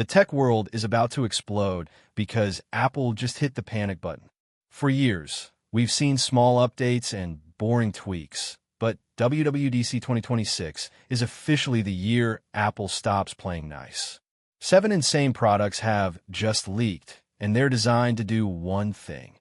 The tech world is about to explode because Apple just hit the panic button. For years, we've seen small updates and boring tweaks, but WWDC 2026 is officially the year Apple stops playing nice. 7 insane products have just leaked, and they're designed to do one thing: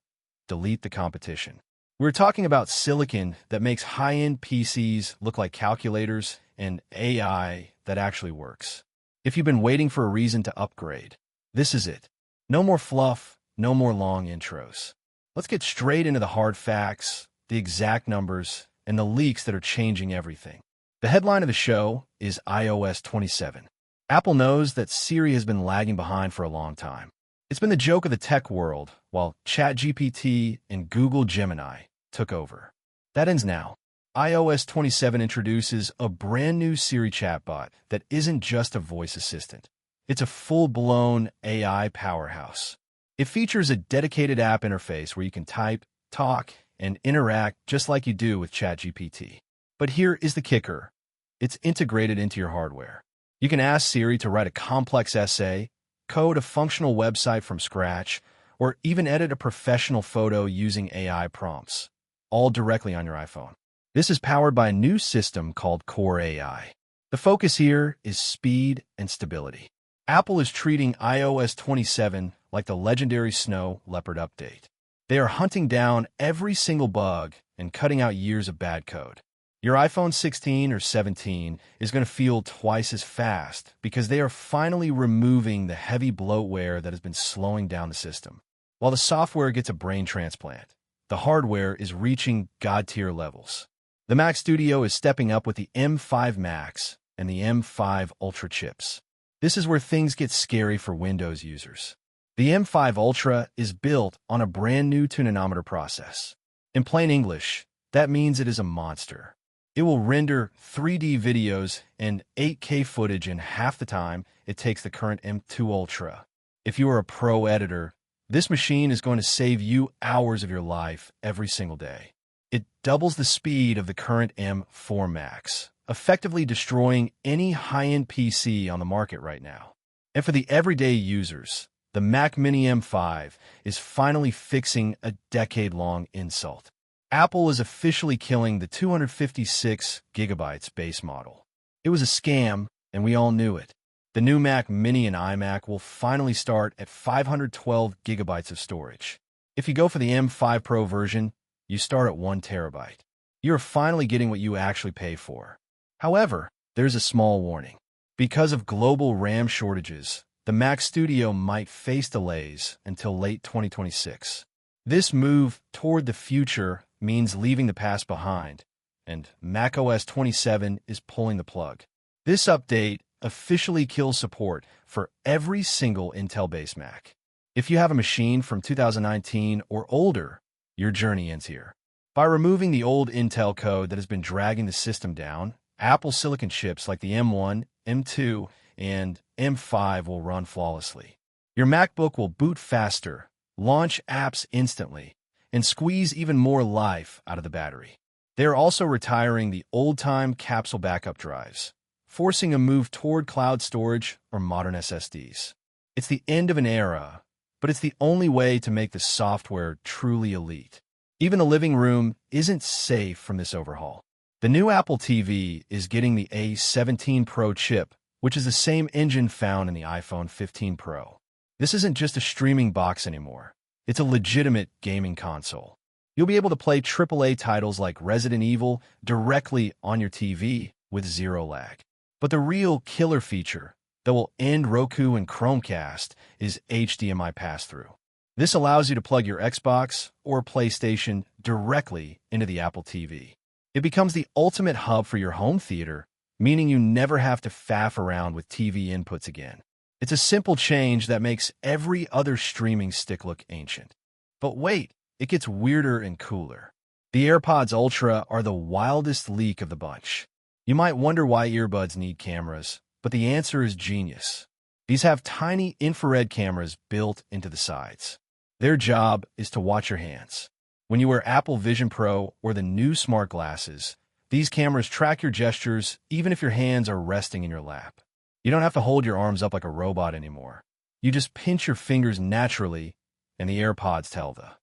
delete the competition. We're talking about silicon that makes high-end PCs look like calculators and AI that actually works. If you've been waiting for a reason to upgrade, this is it. No more fluff, no more long intros. Let's get straight into the hard facts, the exact numbers, and the leaks that are changing everything. The headline of the show is iOS 27. Apple knows that Siri has been lagging behind for a long time. It's been the joke of the tech world, while ChatGPT and Google Gemini took over. That ends now. iOS 27 introduces a brand new Siri chatbot that isn't just a voice assistant. It's a full-blown AI powerhouse. It features a dedicated app interface where you can type, talk, and interact just like you do with ChatGPT. But here is the kicker. It's integrated into your hardware. You can ask Siri to write a complex essay, code a functional website from scratch, or even edit a professional photo using AI prompts, all directly on your iPhone. This is powered by a new system called Core AI. The focus here is speed and stability. Apple is treating iOS 27 like the legendary Snow Leopard update. They are hunting down every single bug and cutting out years of bad code. Your iPhone 16 or 17 is going to feel twice as fast because they are finally removing the heavy bloatware that has been slowing down the system. While the software gets a brain transplant, the hardware is reaching God-tier levels. The Mac Studio is stepping up with the M5 Max and the M5 Ultra chips. This is where things get scary for Windows users. The M5 Ultra is built on a brand new 2-nanometer process. In plain English, that means it is a monster. It will render 3D videos and 8K footage in half the time it takes the current M2 Ultra. If you are a pro editor, this machine is going to save you hours of your life every single day. It doubles the speed of the current M4 Max, effectively destroying any high-end PC on the market right now. And for the everyday users, the Mac Mini M5 is finally fixing a decade-long insult. Apple is officially killing the 256 gigabytes base model. It was a scam, and we all knew it. The new Mac Mini and iMac will finally start at 512 gigabytes of storage. If you go for the M5 Pro version, you start at 1 terabyte. You're finally getting what you actually pay for. However, there's a small warning. Because of global RAM shortages, the Mac Studio might face delays until late 2026. This move toward the future means leaving the past behind, and macOS 27 is pulling the plug. This update officially kills support for every single Intel-based Mac. If you have a machine from 2019 or older, your journey ends here. By removing the old Intel code that has been dragging the system down, Apple silicon chips like the M1, M2, and M5 will run flawlessly. Your MacBook will boot faster, launch apps instantly, and squeeze even more life out of the battery. They are also retiring the old-time capsule backup drives, forcing a move toward cloud storage or modern SSDs. It's the end of an era, but it's the only way to make the software truly elite. Even the living room isn't safe from this overhaul. The new Apple TV is getting the A17 Pro chip, which is the same engine found in the iPhone 15 Pro. This isn't just a streaming box anymore. It's a legitimate gaming console. You'll be able to play AAA titles like Resident Evil directly on your TV with zero lag. But the real killer feature that will end Roku and Chromecast is HDMI pass-through. This allows you to plug your Xbox or PlayStation directly into the Apple TV. It becomes the ultimate hub for your home theater, meaning you never have to faff around with TV inputs again. It's a simple change that makes every other streaming stick look ancient. But wait, it gets weirder and cooler. The AirPods Ultra are the wildest leak of the bunch. You might wonder why earbuds need cameras, but the answer is genius. These have tiny infrared cameras built into the sides. Their job is to watch your hands. When you wear Apple Vision Pro or the new smart glasses, these cameras track your gestures even if your hands are resting in your lap. You don't have to hold your arms up like a robot anymore. You just pinch your fingers naturally, and the AirPods tell the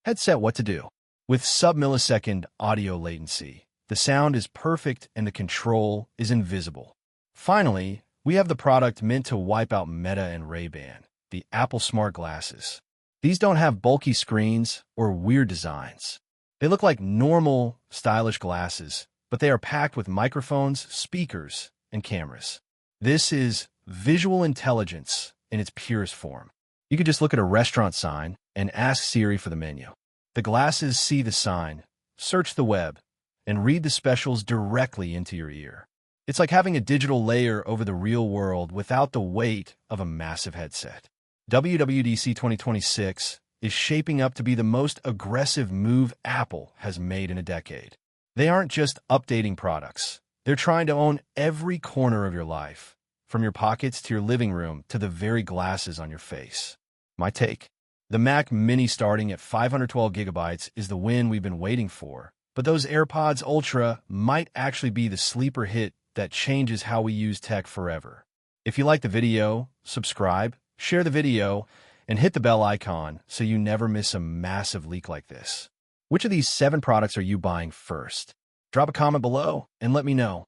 headset what to do. With sub-millisecond audio latency, the sound is perfect and the control is invisible. Finally, we have the product meant to wipe out Meta and Ray-Ban, the Apple Smart Glasses. These don't have bulky screens or weird designs. They look like normal, stylish glasses, but they are packed with microphones, speakers, and cameras. This is visual intelligence in its purest form. You could just look at a restaurant sign and ask Siri for the menu. The glasses see the sign, search the web, and read the specials directly into your ear. It's like having a digital layer over the real world without the weight of a massive headset. WWDC 2026 is shaping up to be the most aggressive move Apple has made in a decade. They aren't just updating products. They're trying to own every corner of your life, from your pockets to your living room to the very glasses on your face. My take. The Mac Mini starting at 512 gigabytes is the win we've been waiting for, but those AirPods Ultra might actually be the sleeper hit that changes how we use tech forever. If you like the video, subscribe, share the video, and hit the bell icon so you never miss a massive leak like this. Which of these 7 products are you buying first? Drop a comment below and let me know.